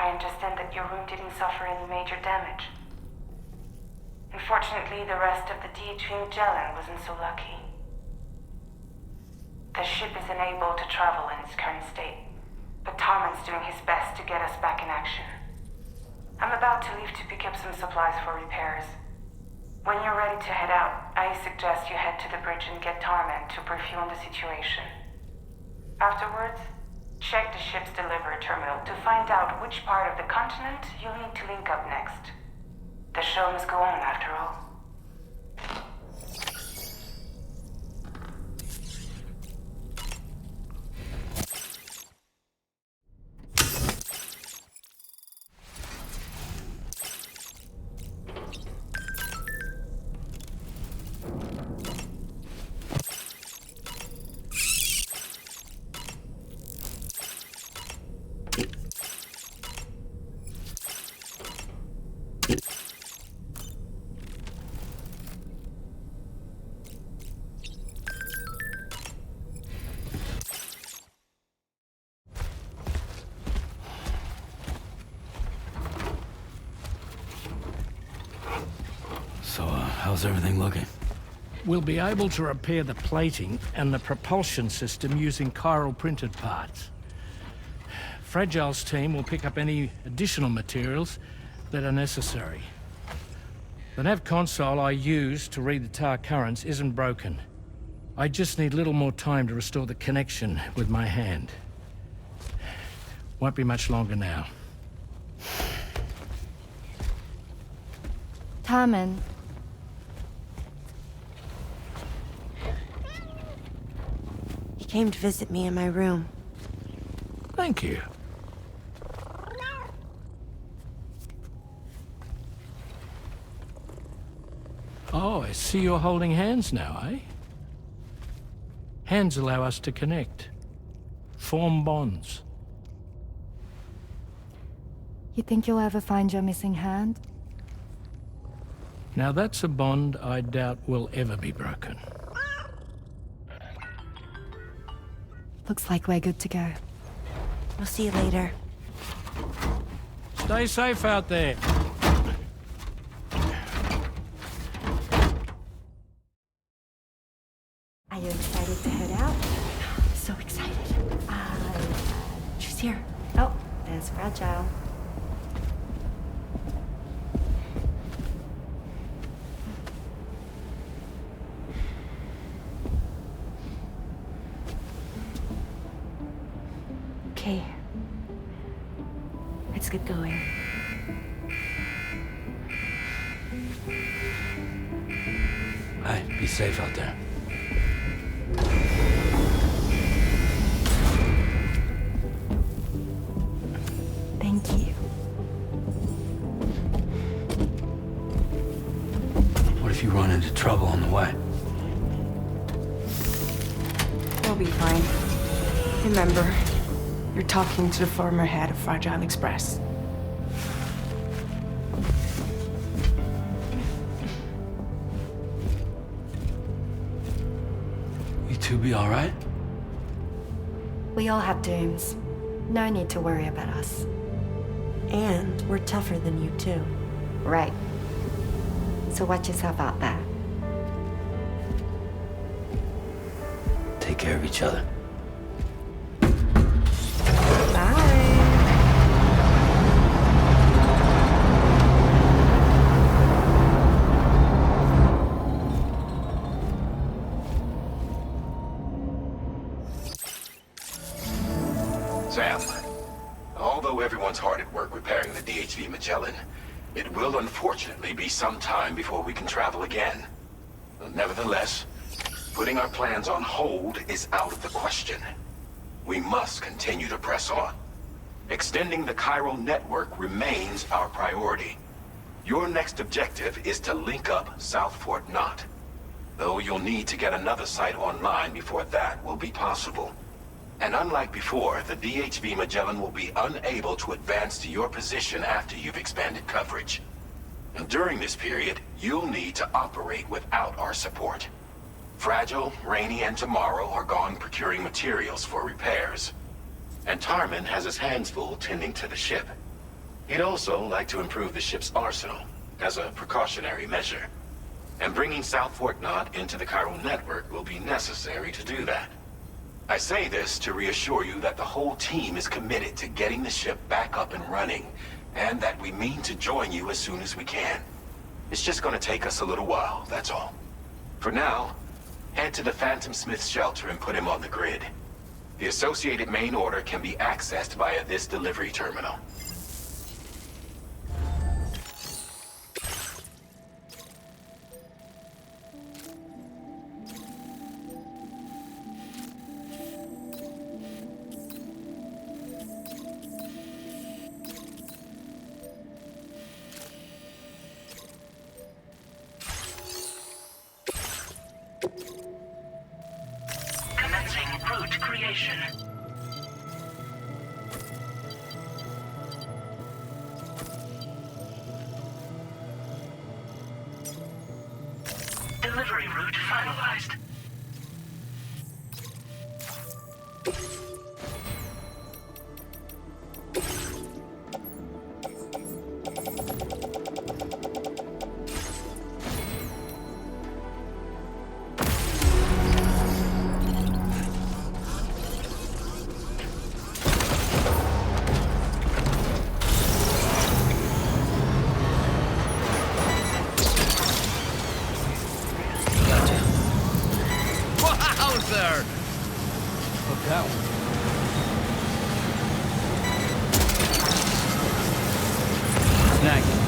I understand that your room didn't suffer any major damage. Unfortunately, the rest of the THV Magellan wasn't so lucky. The ship is unable to travel in its current state, but Tarman's doing his best to get us back in action. I'm about to leave to pick up some supplies for repairs. When you're ready to head out, I suggest you head to the bridge and get Tarman to brief you on the situation. Afterwards, check the ship's delivery terminal to find out which part of the continent you'll need to link up next. The show must go on after all. How's everything looking? We'll be able to repair the plating and the propulsion system using chiral printed parts. Fragile's team will pick up any additional materials that are necessary. The nav console I use to read the tar currents isn't broken. I just need a little more time to restore the connection with my hand. Won't be much longer now. Tarman. He came to visit me in my room. Thank you. Oh, I see you're holding hands now, eh? Hands allow us to connect. Form bonds. You think you'll ever find your missing hand? Now that's a bond I doubt will ever be broken. Looks like we're good to go. We'll see you later. Stay safe out there. Are you excited to head out? So excited. She's here. Oh, there's Fragile. Okay. Let's get going. Hey, be safe out there. Thank you. What if you run into trouble on the way? You'll be fine. Remember, you're talking to the former head of Fragile Express. You two be all right? We all have dooms. No need to worry about us. And we're tougher than you too. Right. So watch yourself out there. Take care of each other. Sam, although everyone's hard at work repairing the DHV Magellan, it will unfortunately be some time before we can travel again. Nevertheless, putting our plans on hold is out of the question. We must continue to press on. Extending the chiral network remains our priority. Your next objective is to link up South Fort Knot, though you'll need to get another site online before that will be possible. And unlike before, the DHV Magellan will be unable to advance to your position after you've expanded coverage. And during this period, you'll need to operate without our support. Fragile, Rainy, and Tomorrow are gone procuring materials for repairs. And Tarman has his hands full tending to the ship. He'd also like to improve the ship's arsenal as a precautionary measure. And bringing South Fort Knot into the chiral network will be necessary to do that. I say this to reassure you that the whole team is committed to getting the ship back up and running, and that we mean to join you as soon as we can. It's just gonna take us a little while, that's all. For now, head to the Phantom Smith's shelter and put him on the grid. The associated main order can be accessed via this delivery terminal. Commencing route creation. Delivery route finalized. Wowzer! Look out. Snag it.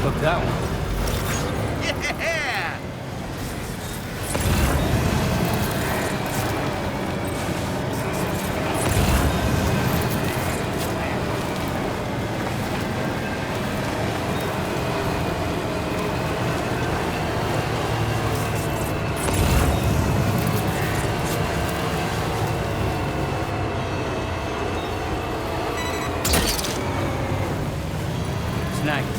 Look that one. Yeah! Snag it.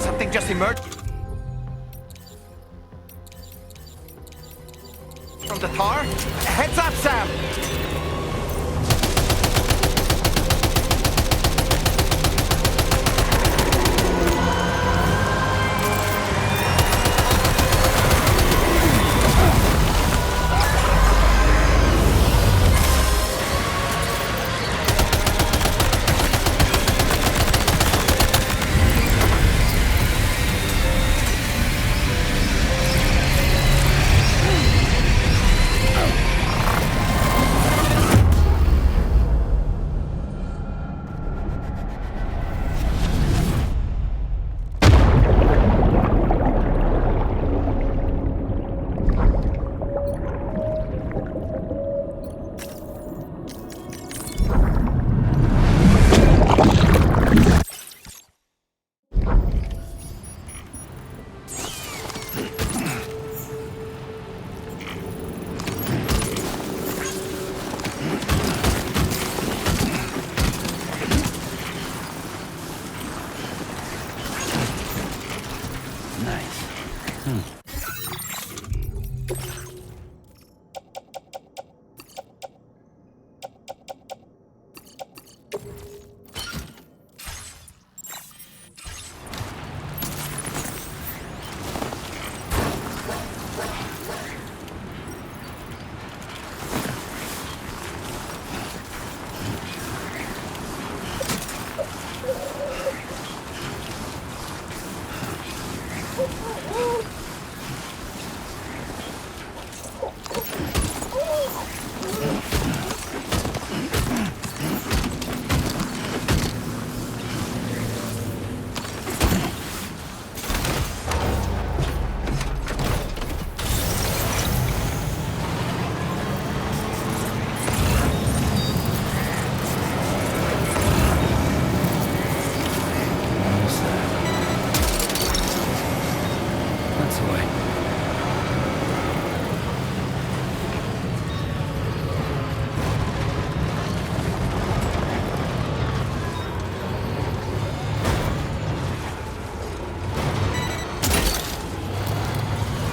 Something just emerged from the tar. Heads up, Sam!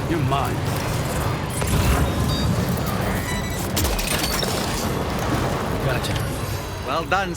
You're mine. Gotcha. Well done.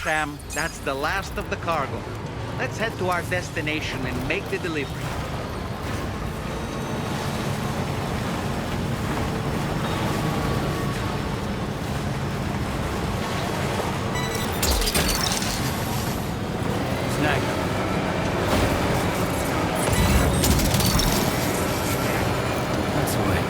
Sam, that's the last of the cargo. Let's head to our destination and make the delivery. Snag. That's the way.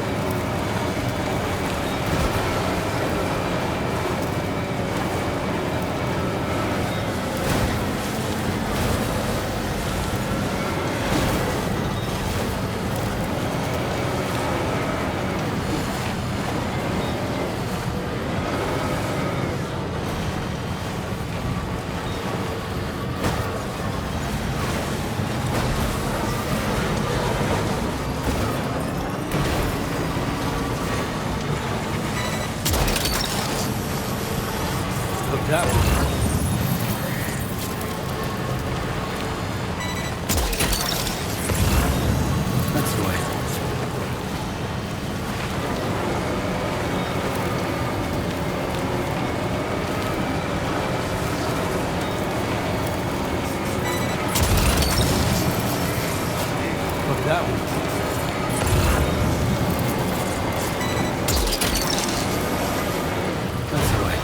Hooked up. That's the way. Hooked that one. That's the way.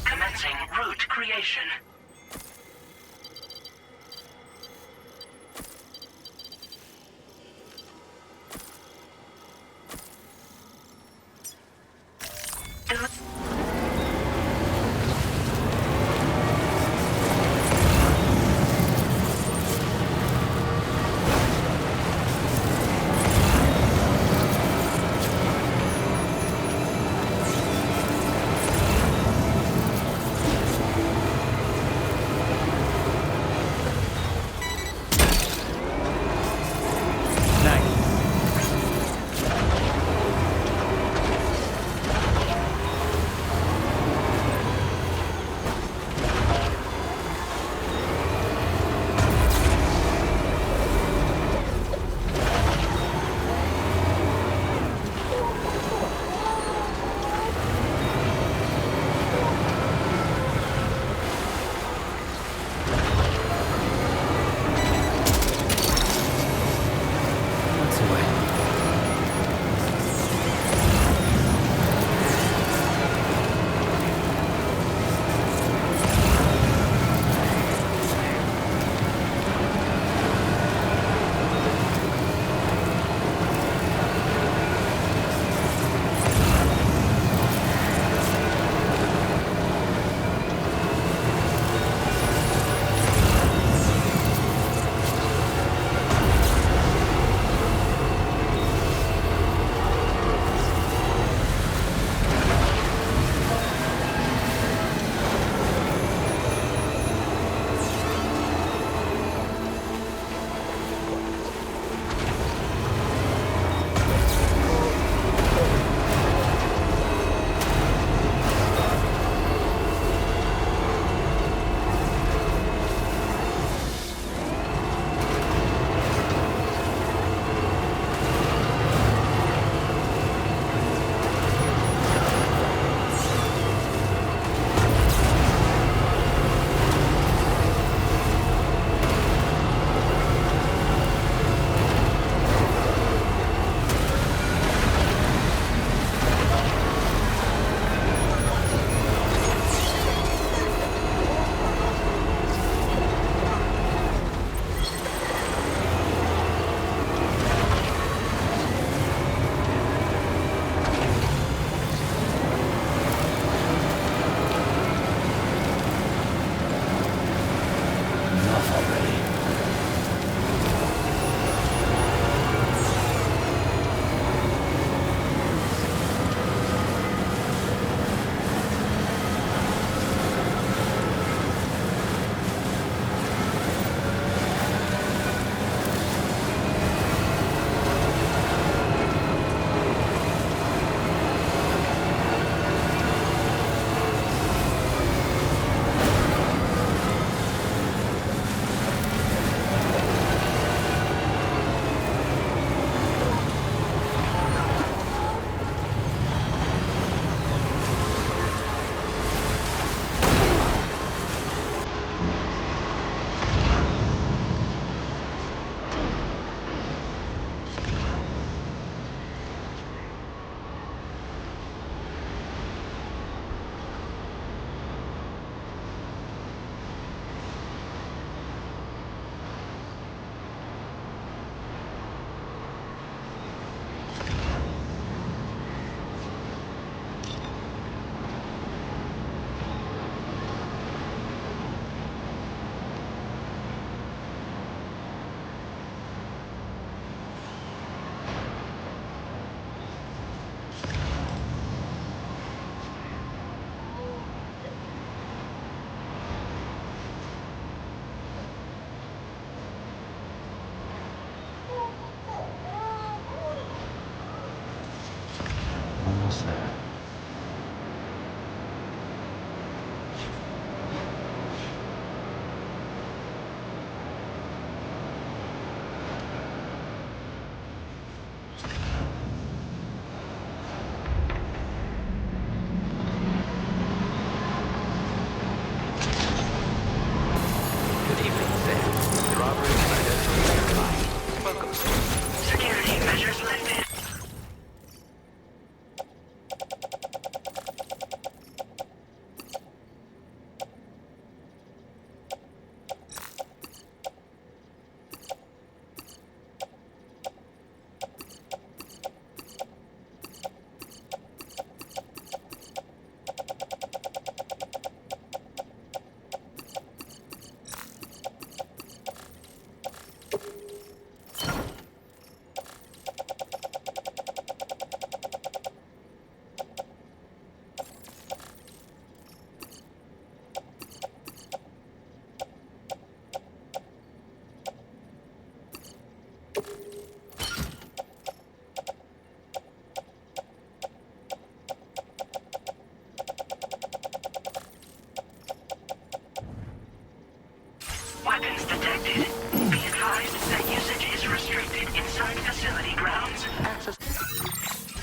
Commencing route creation.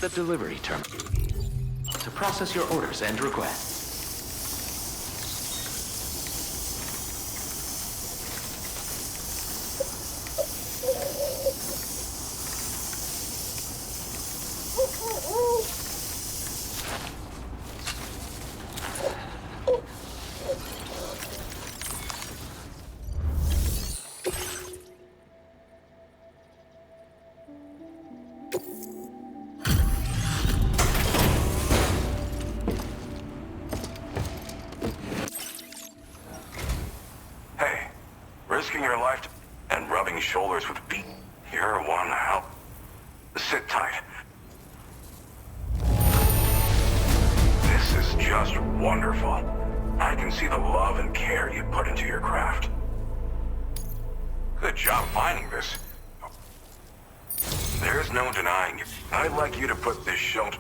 the delivery terminal to process your orders and requests. Risking your life and rubbing shoulders with beat. You're one help. Sit tight. This is just wonderful. I can see the love and care you put into your craft. Good job finding this. There's no denying it. I'd like you to put this show to...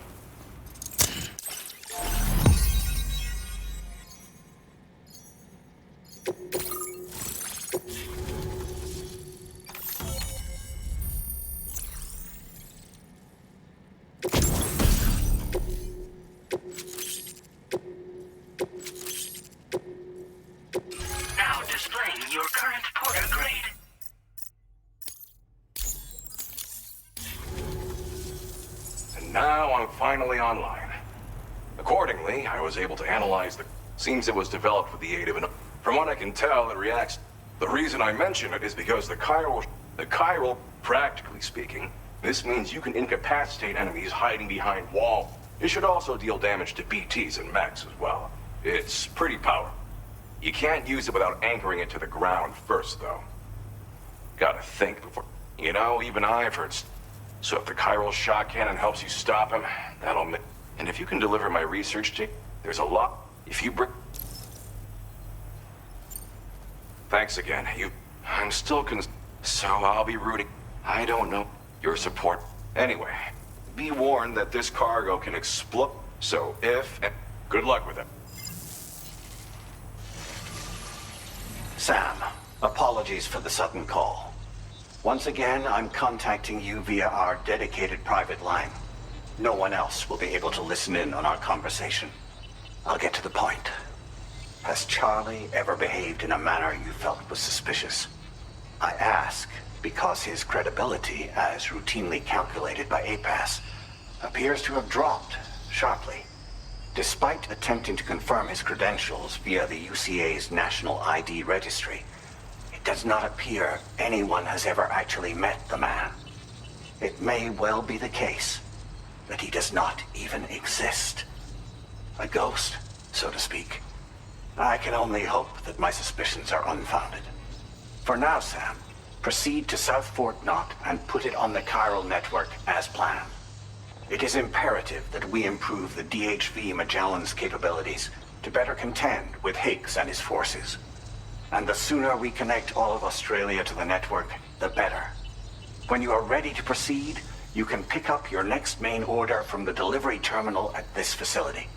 Now displaying your current porter grade. And now I'm finally online. Accordingly, I was able to analyze the... Seems it was developed with the aid of an... From what I can tell, it reacts... The reason I mention it is because the chiral, practically speaking, this means you can incapacitate enemies hiding behind walls. It should also deal damage to BTs and mechs as well. It's pretty powerful. You can't use it without anchoring it to the ground first, though. Gotta think before... You know, even I've heard... So if the chiral shock cannon helps you stop him, that'll... And if you can deliver my research to... There's a lot... If you bring... Thanks again. I'm still So I'll be rooting... I don't know. Your support... Anyway, be warned that this cargo can explode. So if... Good luck with it. Sam, apologies for the sudden call. Once again, I'm contacting you via our dedicated private line. No one else will be able to listen in on our conversation. I'll get to the point. Has Charlie ever behaved in a manner you felt was suspicious? I ask because his credibility, as routinely calculated by APAS, appears to have dropped sharply. Despite attempting to confirm his credentials via the UCA's National ID Registry, it does not appear anyone has ever actually met the man. It may well be the case that he does not even exist. A ghost, so to speak. I can only hope that my suspicions are unfounded. For now, Sam, proceed to South Fort Knot and put it on the chiral network as planned. It is imperative that we improve the DHV Magellan's capabilities to better contend with Higgs and his forces. And the sooner we connect all of Australia to the network, the better. When you are ready to proceed, you can pick up your next main order from the delivery terminal at this facility.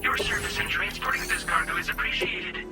Your service in transporting this cargo is appreciated.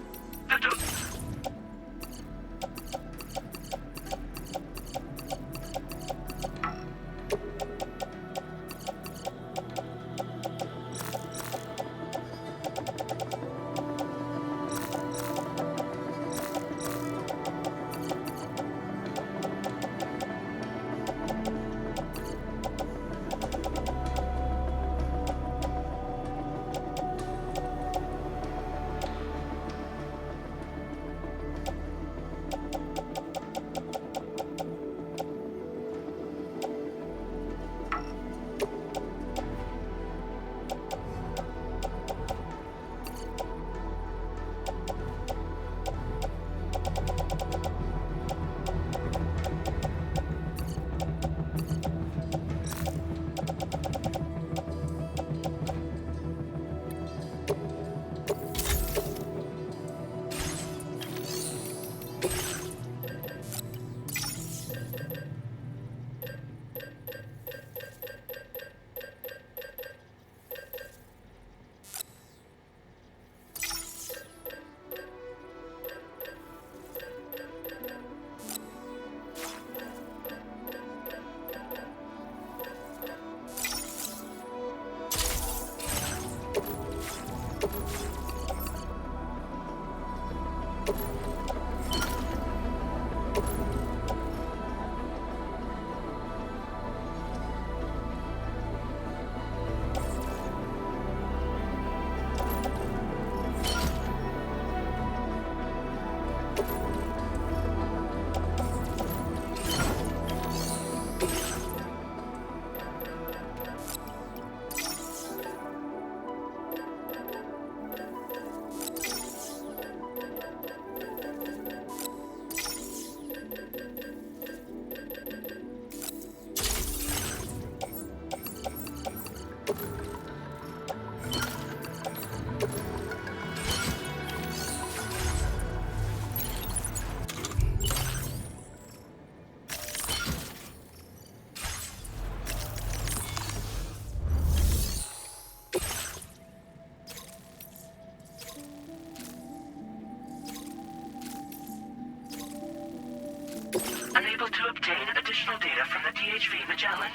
able to obtain additional data from the THV Magellan.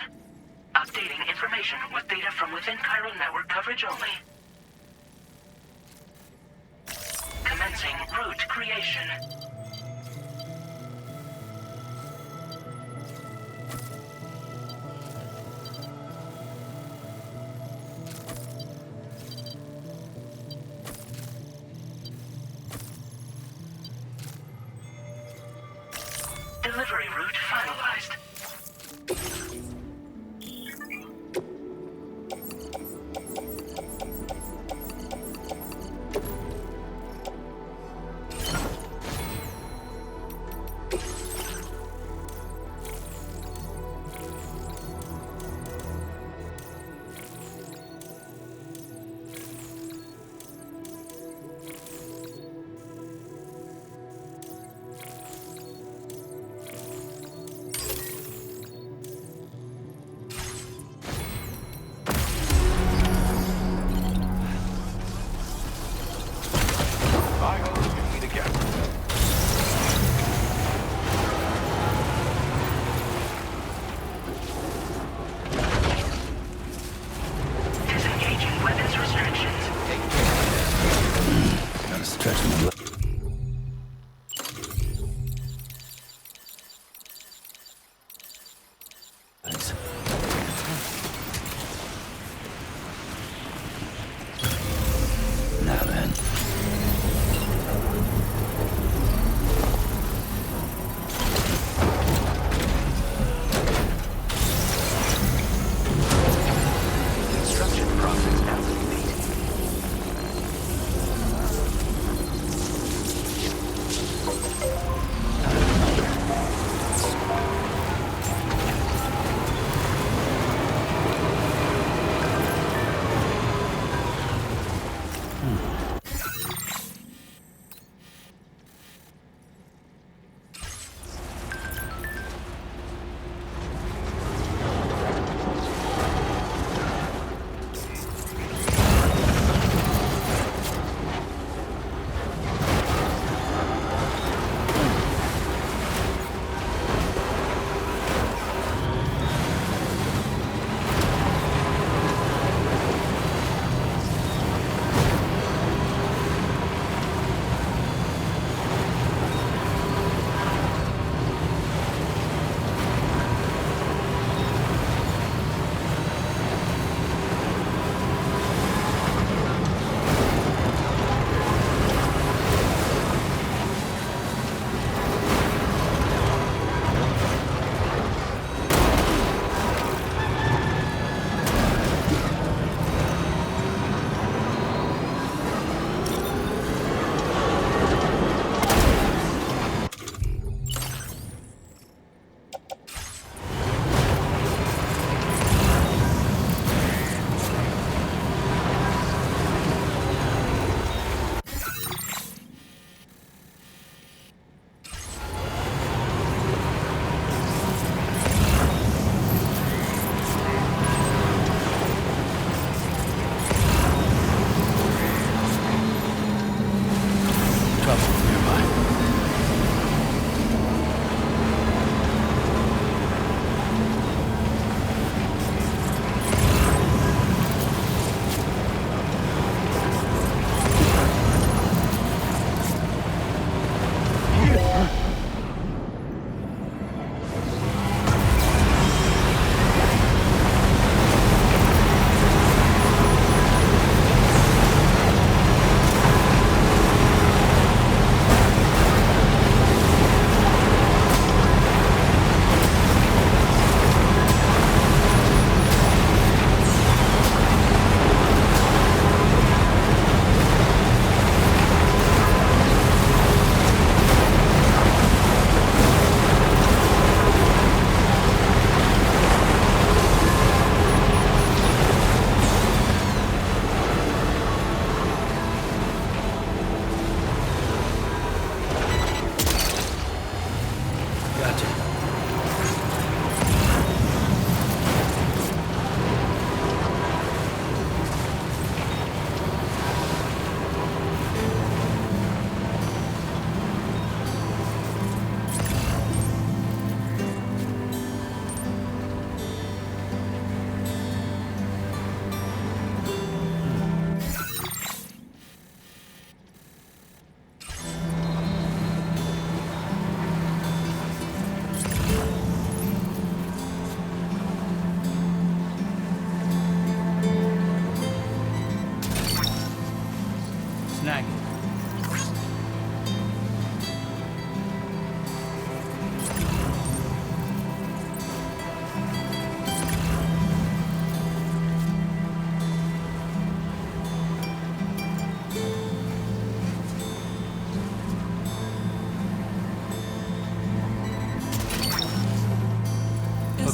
Updating information with data from within chiral network coverage only. Commencing route creation. Delivery route finalized.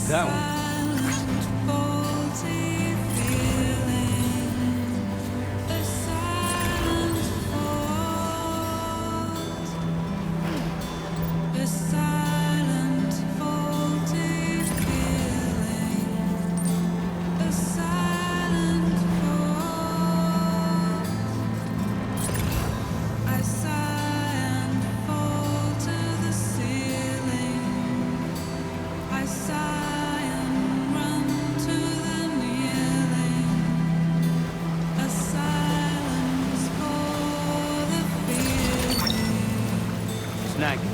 that one. Snag it.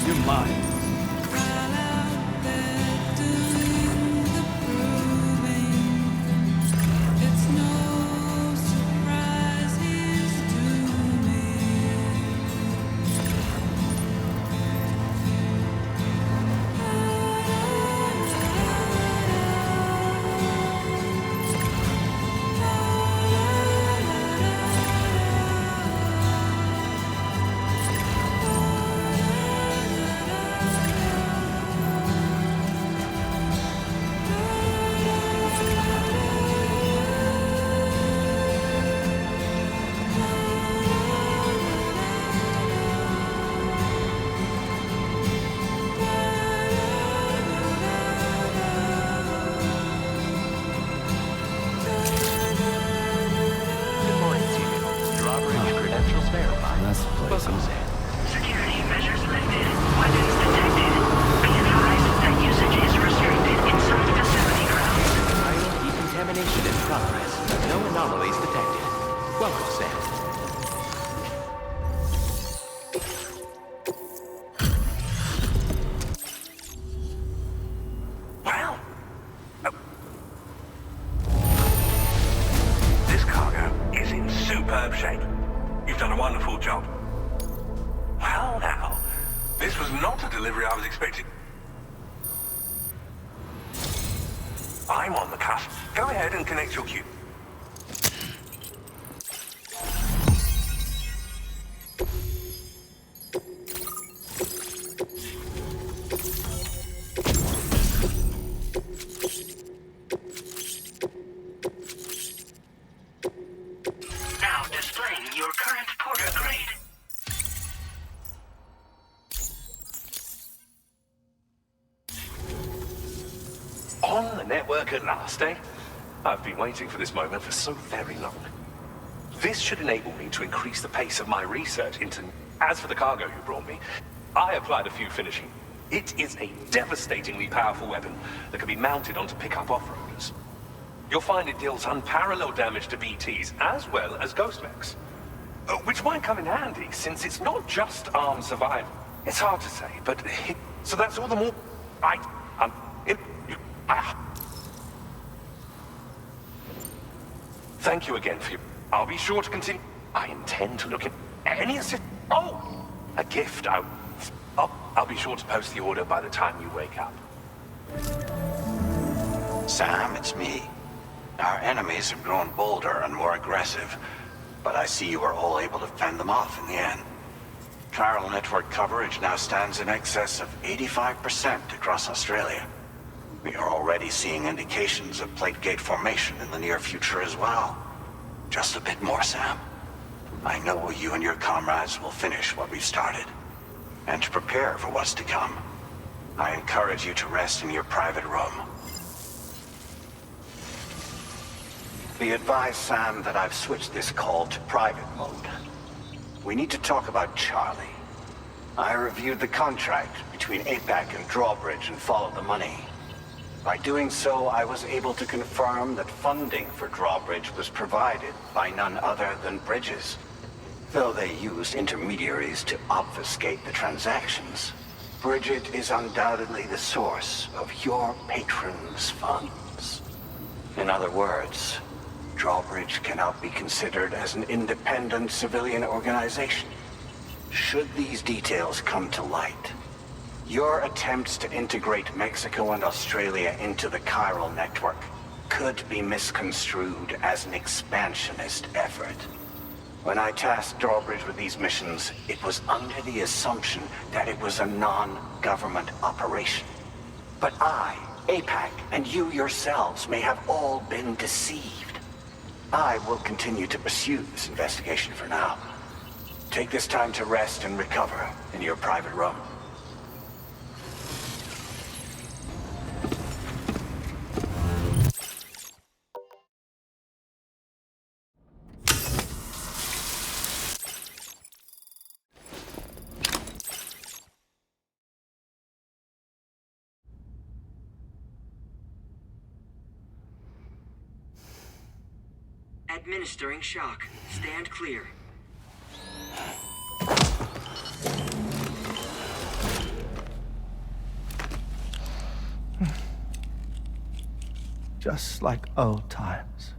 You're mine. Good morning to you. Your operating credentials verified. That's the place, Welcome, huh? Sam. Security measures lifted. Weapons detected. Be advised that usage is restricted inside facility grounds. Vital decontamination in progress. No anomalies detected. Welcome, Sam. Well, this cargo is in superb shape. You've done a wonderful job. Well, now, this was not a delivery I was expecting. I'm on the cusp. Go ahead and connect your queue. Now displaying your current porter grade. On the network at last, eh? I've been waiting for this moment for so very long. This should enable me to increase the pace of my research into... As for the cargo you brought me, I applied a few finishing. It is a devastatingly powerful weapon that can be mounted onto pickup off-roaders. You'll find it deals unparalleled damage to BTs as well as ghost mechs. Which might come in handy, since it's not just armed survival. It's hard to say, but... So that's all the more... Thank you again for your... I'll be sure to continue. I intend to look at any assist... Oh! A gift. I'll be sure to post the order by the time you wake up. Sam, it's me. Our enemies have grown bolder and more aggressive, but I see you were all able to fend them off in the end. Chiral network coverage now stands in excess of 85% across Australia. We are already seeing indications of plate gate formation in the near future as well. Just a bit more, Sam. I know you and your comrades will finish what we've started. And to prepare for what's to come, I encourage you to rest in your private room. Be advised, Sam, that I've switched this call to private mode. We need to talk about Charlie. I reviewed the contract between APAC and Drawbridge and followed the money. By doing so, I was able to confirm that funding for Drawbridge was provided by none other than Bridges. Though they used intermediaries to obfuscate the transactions, Bridget is undoubtedly the source of your patron's funds. In other words, Drawbridge cannot be considered as an independent civilian organization. Should these details come to light, your attempts to integrate Mexico and Australia into the chiral network could be misconstrued as an expansionist effort. When I tasked Drawbridge with these missions, it was under the assumption that it was a non-government operation. But I, APAC, and you yourselves may have all been deceived. I will continue to pursue this investigation for now. Take this time to rest and recover in your private room. Administering shock. Stand clear. Just like old times.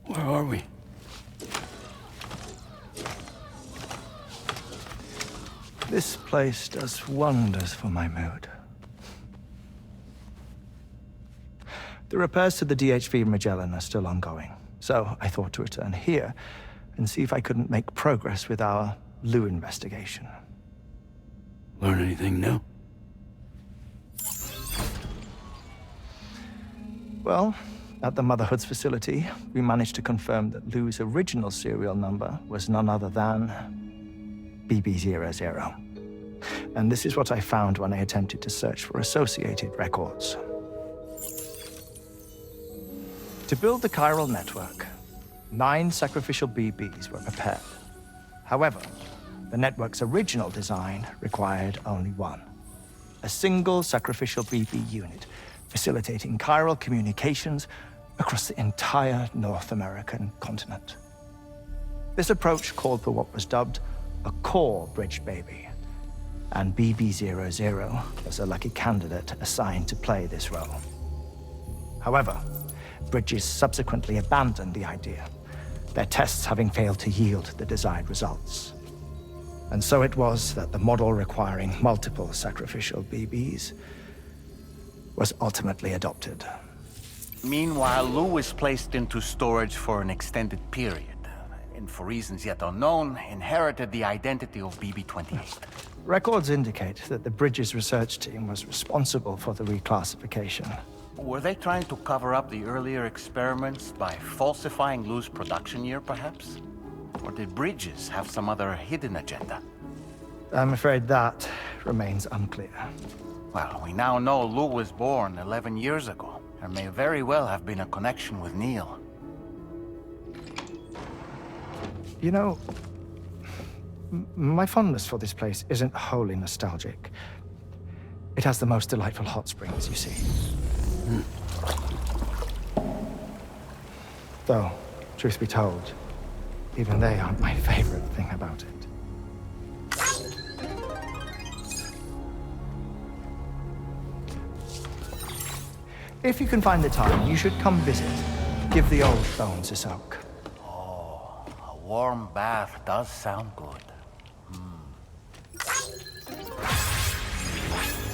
Where are we? This place does wonders for my mood. The repairs to the DHV Magellan are still ongoing, so I thought to return here and see if I couldn't make progress with our Lou investigation. Learn anything new? Well, at the Motherhood's facility, we managed to confirm that Lou's original serial number was none other than BB00. And this is what I found when I attempted to search for associated records. To build the chiral network, 9 sacrificial BBs were prepared. However, the network's original design required only 1. A single sacrificial BB unit, facilitating chiral communications across the entire North American continent. This approach called for what was dubbed a core bridge baby, and BB00 was a lucky candidate assigned to play this role. However, Bridges subsequently abandoned the idea, their tests having failed to yield the desired results. And so it was that the model requiring multiple sacrificial BBs was ultimately adopted. Meanwhile, Lou was placed into storage for an extended period, and for reasons yet unknown, inherited the identity of BB-28. Records indicate that the Bridges research team was responsible for the reclassification. Were they trying to cover up the earlier experiments by falsifying Lou's production year, perhaps? Or did Bridges have some other hidden agenda? I'm afraid that remains unclear. Well, we now know Lou was born 11 years ago. There may very well have been a connection with Neil. You know, my fondness for this place isn't wholly nostalgic. It has the most delightful hot springs, you see. Though, truth be told, even they aren't my favorite thing about it. If you can find the time, you should come visit. Give the old bones a soak. Oh, a warm bath does sound good.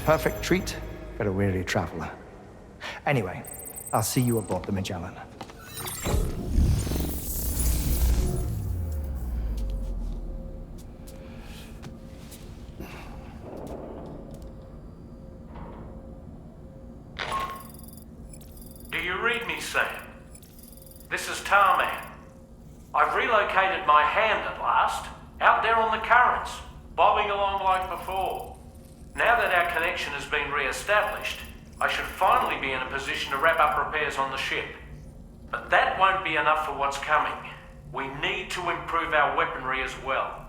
Perfect treat for a weary traveler. Anyway, I'll see you aboard the Magellan. Do you read me, Sam? This is Tarman. I've relocated my hand at last, out there on the currents, bobbing along like before. Now that our connection has been re-established, I should finally be in a position to wrap up repairs on the ship. But that won't be enough for what's coming. We need to improve our weaponry as well.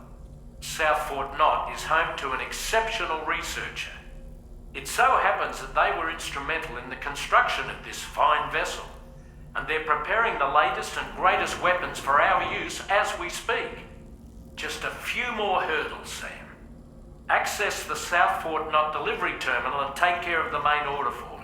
South Fort Knot is home to an exceptional researcher. It so happens that they were instrumental in the construction of this fine vessel, and they're preparing the latest and greatest weapons for our use as we speak. Just a few more hurdles, Sam. Access the South Fort Knot delivery terminal and take care of the main order for me.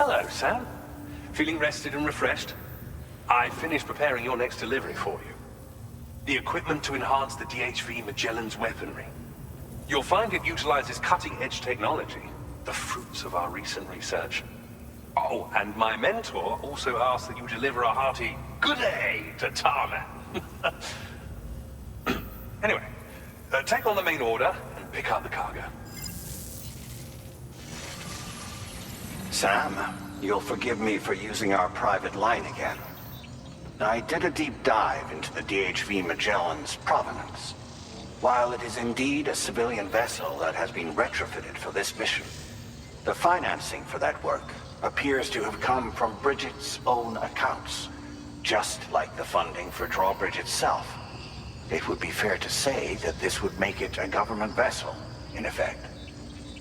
Hello, Sam. Feeling rested and refreshed? I finished preparing your next delivery for you. The equipment to enhance the DHV Magellan's weaponry. You'll find it utilizes cutting-edge technology, the fruits of our recent research. Oh, and my mentor also asked that you deliver a hearty good day to Tarman. Anyway, take on the main order and pick up the cargo. Sam, you'll forgive me for using our private line again. I did a deep dive into the DHV Magellan's provenance. While it is indeed a civilian vessel that has been retrofitted for this mission, the financing for that work appears to have come from Bridget's own accounts, just like the funding for Drawbridge itself. It would be fair to say that this would make it a government vessel, in effect.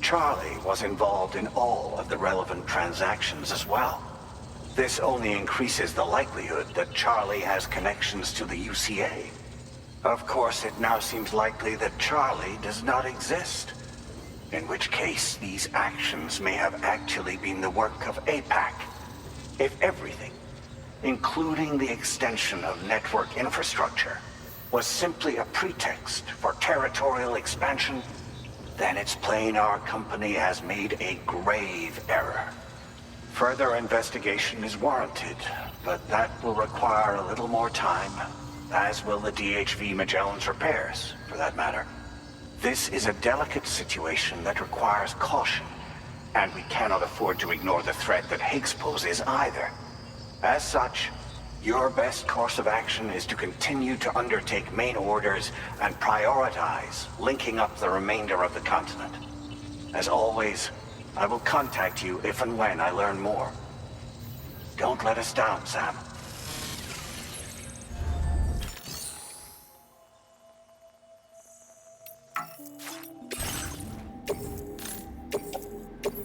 Charlie was involved in all of the relevant transactions as well. This only increases the likelihood that Charlie has connections to the UCA. Of course, it now seems likely that Charlie does not exist. In which case, these actions may have actually been the work of APAC. If everything, including the extension of network infrastructure, was simply a pretext for territorial expansion, then it's plain our company has made a grave error. Further investigation is warranted, but that will require a little more time, as will the DHV Magellan's repairs, for that matter. This is a delicate situation that requires caution, and we cannot afford to ignore the threat that Higgs poses either. As such, your best course of action is to continue to undertake main orders and prioritize linking up the remainder of the continent. As always, I will contact you if and when I learn more. Don't let us down, Sam.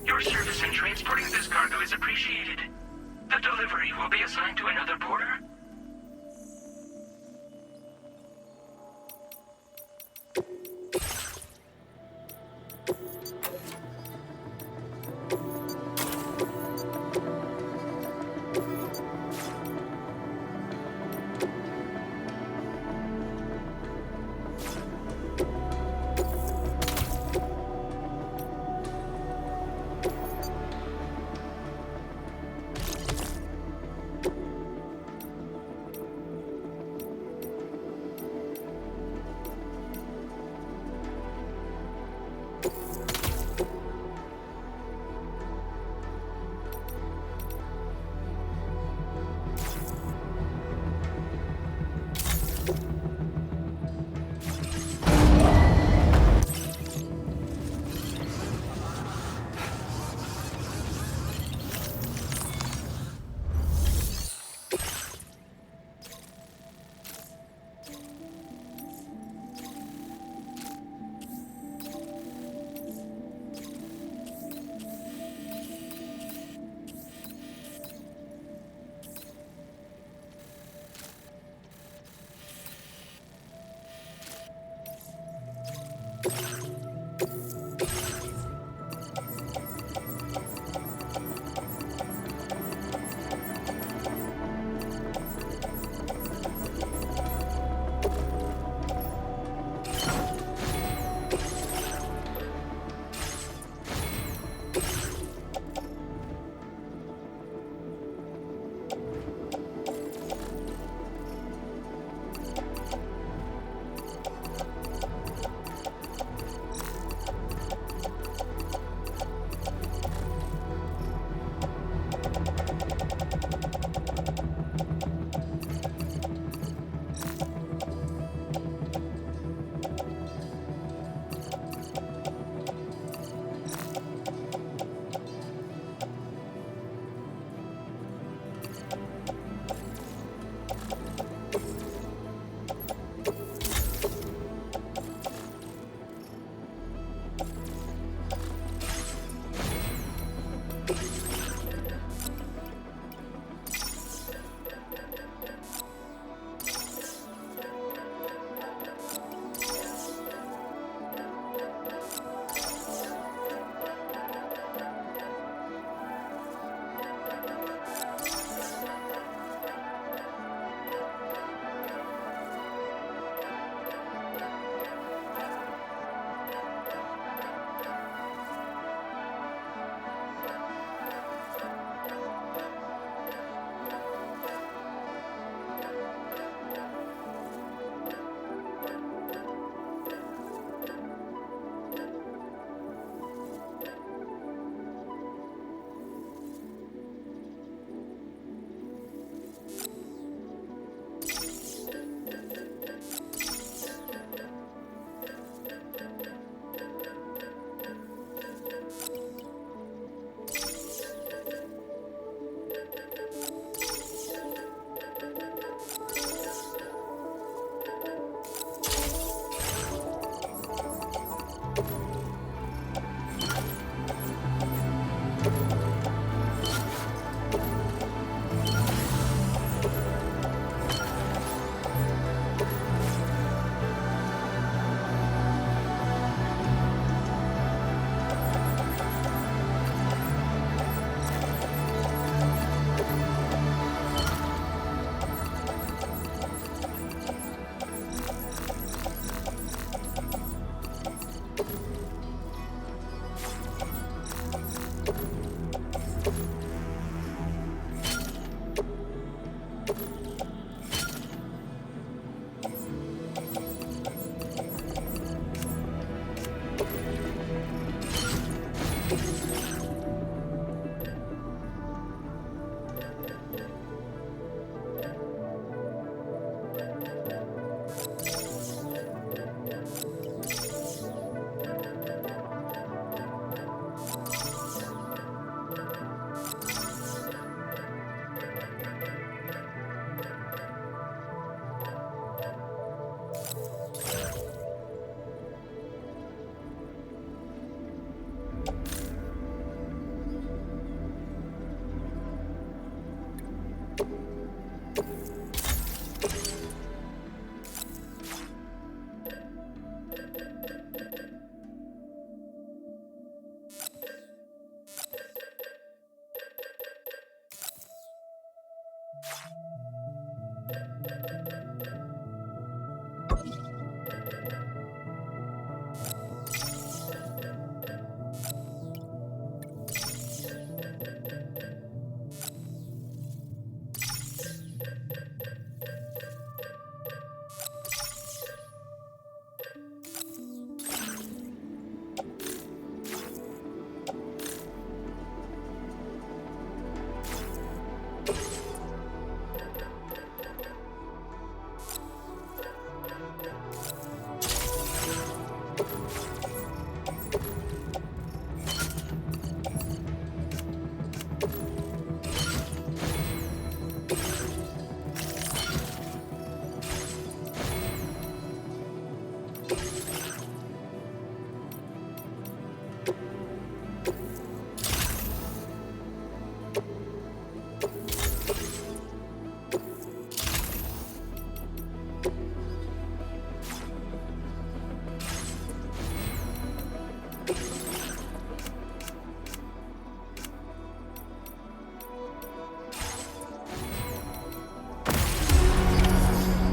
Your service in transporting this cargo is appreciated. The delivery will be assigned to another porter.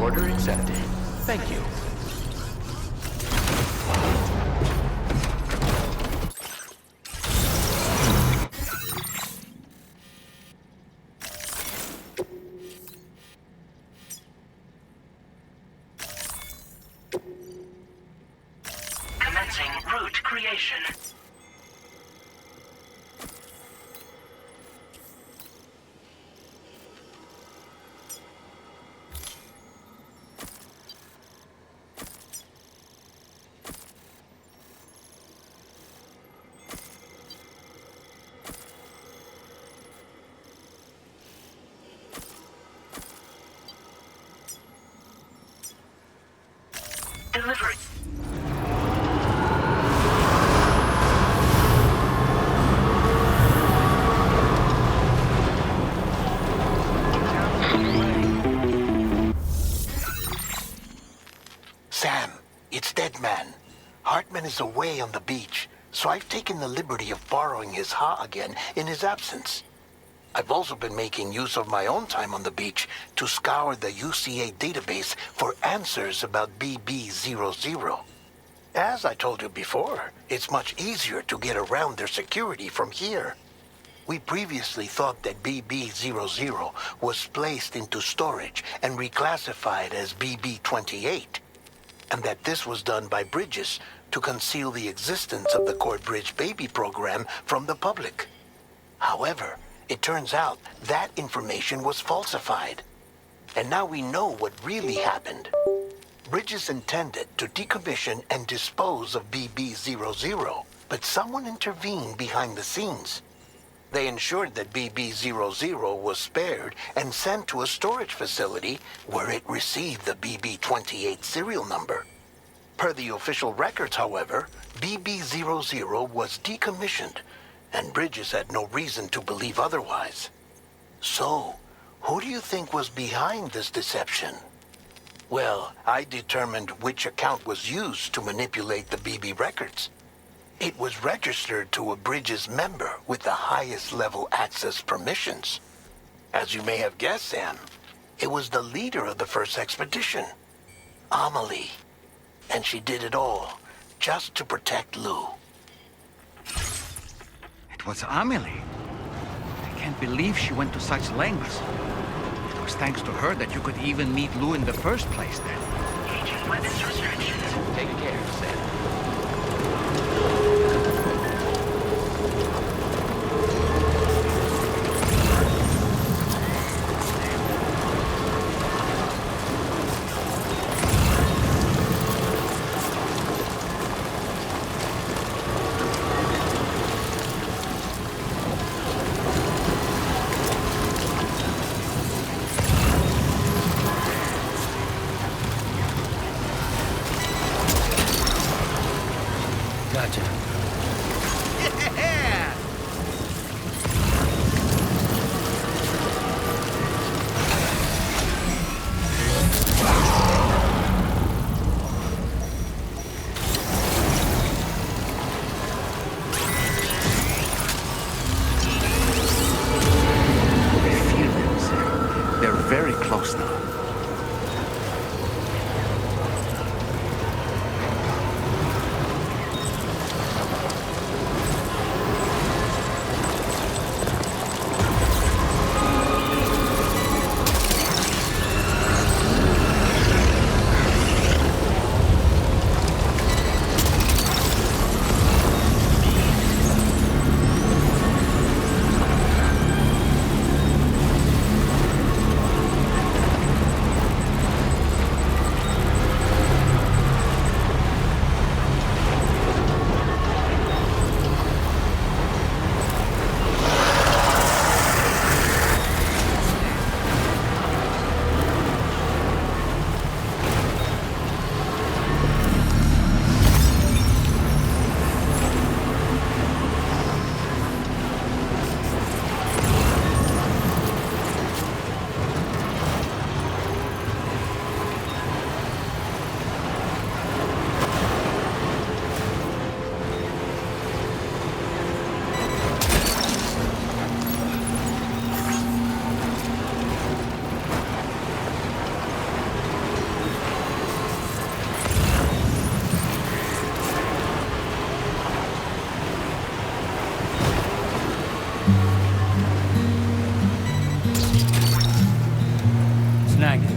Order accepted. Thank you. Commencing route creation. Delivery. is away on the beach, so I've taken the liberty of borrowing his Ha again in his absence. I've also been making use of my own time on the beach to scour the UCA database for answers about BB-00. As I told you before, it's much easier to get around their security from here. We previously thought that BB-00 was placed into storage and reclassified as BB-28, and that this was done by Bridges to conceal the existence of the Cord Bridge baby program from the public. However, it turns out that information was falsified. And now we know what really happened. Bridges intended to decommission and dispose of BB-00, but someone intervened behind the scenes. They ensured that BB-00 was spared and sent to a storage facility where it received the BB-28 serial number. Per the official records, however, BB-00 was decommissioned, and Bridges had no reason to believe otherwise. So, who do you think was behind this deception? Well, I determined which account was used to manipulate the BB records. It was registered to a Bridges member with the highest level access permissions. As you may have guessed, Sam, it was the leader of the first expedition, Amelie. And she did it all just to protect Lou. It was Amelie. I can't believe she went to such lengths. It was thanks to her that you could even meet Lou in the first place then. Agent weapons restrictions. Take care, Sam. Gotcha. Yeah! I feel them, Sam. They're very close now. Snag it.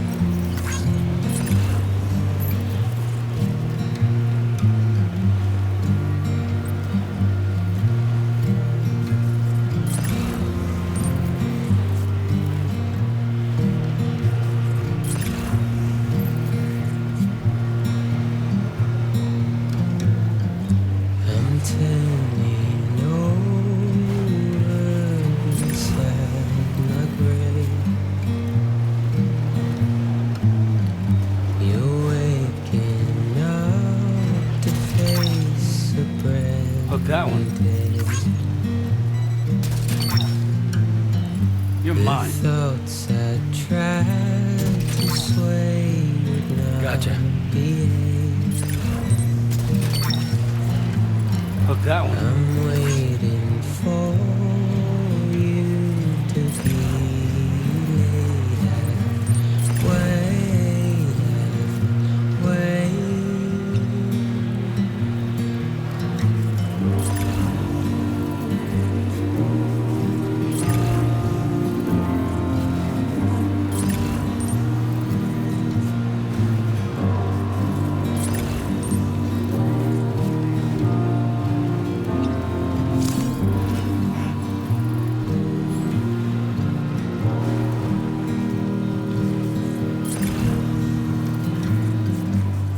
I'm turning over inside my grave. You're waking up to face a brand Hook that one. You're mine. Thoughts I tried to sway would not Gotcha. behave. Hook that one. I'm waiting for you to be later. Wait.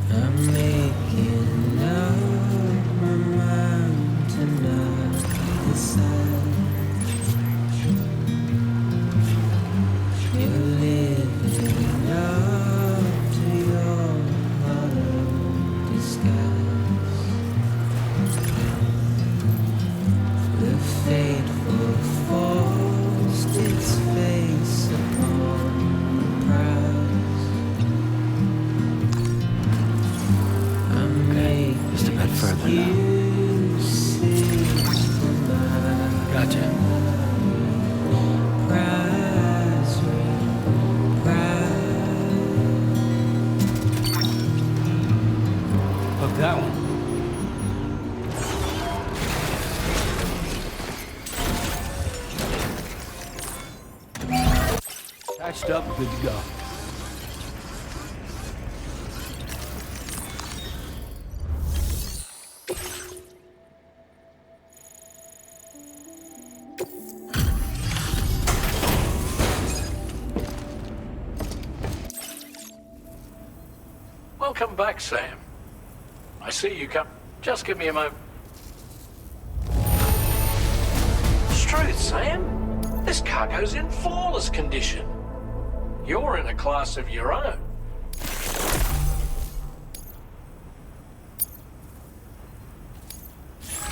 I'm making up my mind to not decide. You're living up to your hollow disguise. The fateful forced its face upon the prize. Just a bit further now. Gotcha. Hook that one. Patched up, good to go. Welcome back, Sam. I see you come. Just give me a moment. Struth, Sam. This cargo's in flawless condition. You're in a class of your own.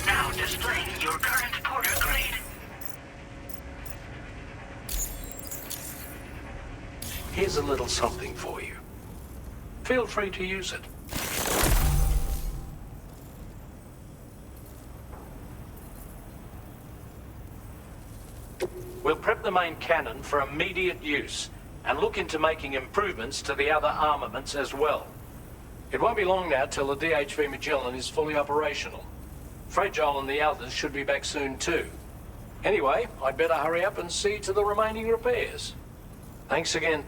Now displaying your current porter grade. Here's a little something for you. Feel free to use it. We'll prep the main cannon for immediate use and look into making improvements to the other armaments as well. It won't be long now till the DHV Magellan is fully operational. Fragile and the others should be back soon too. Anyway, I'd better hurry up and see to the remaining repairs. Thanks again.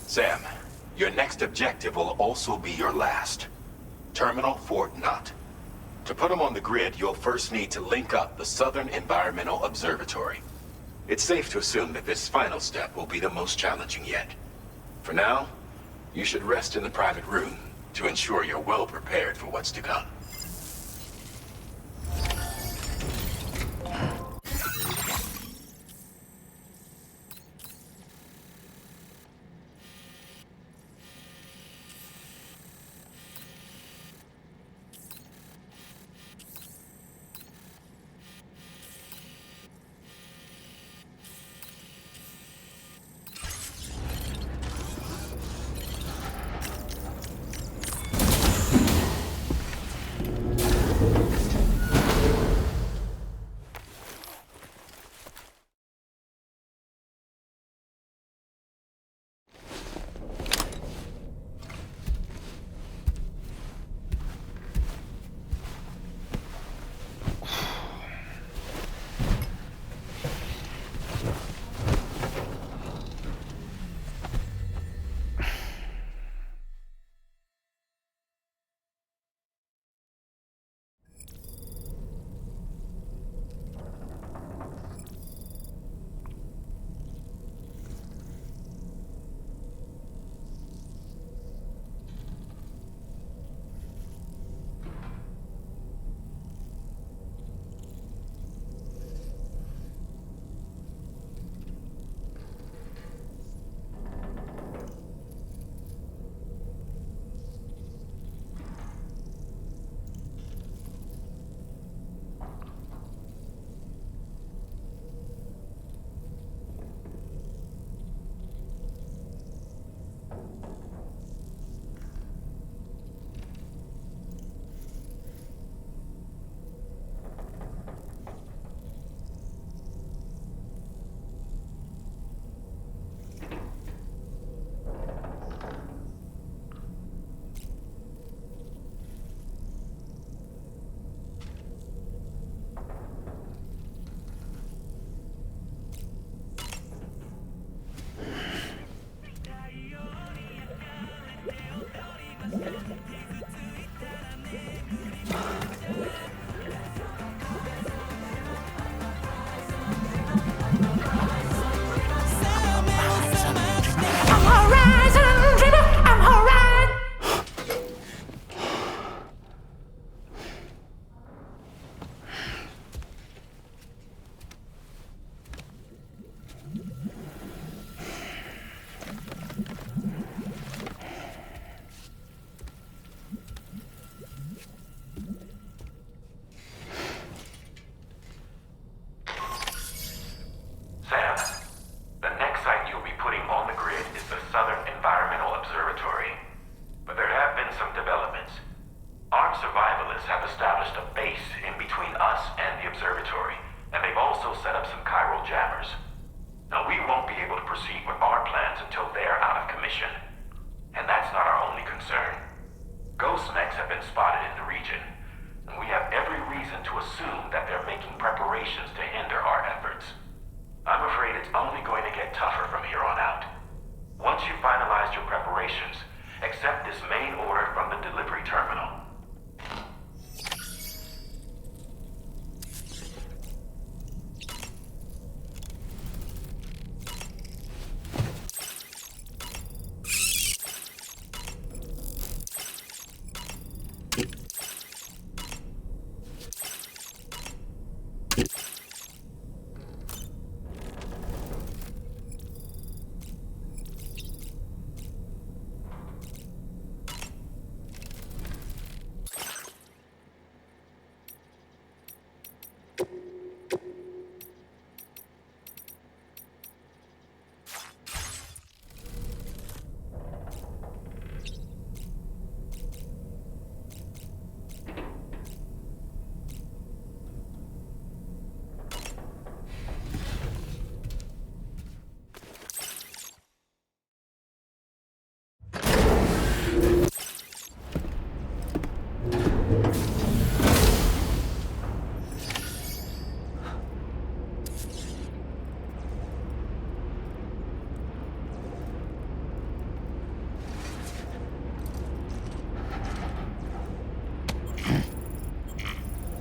Sam, your next objective will also be your last. Terminal Fort Knott. To put them on the grid, you'll first need to link up the Southern Environmental Observatory. It's safe to assume that this final step will be the most challenging yet. For now, you should rest in the private room to ensure you're well prepared for what's to come. Regulus have established a base in between us and the observatory, and they've also set up some chiral jammers. Now, we won't be able to proceed with our plans until they're out of commission. And that's not our only concern. Ghost mechs have been spotted in the region,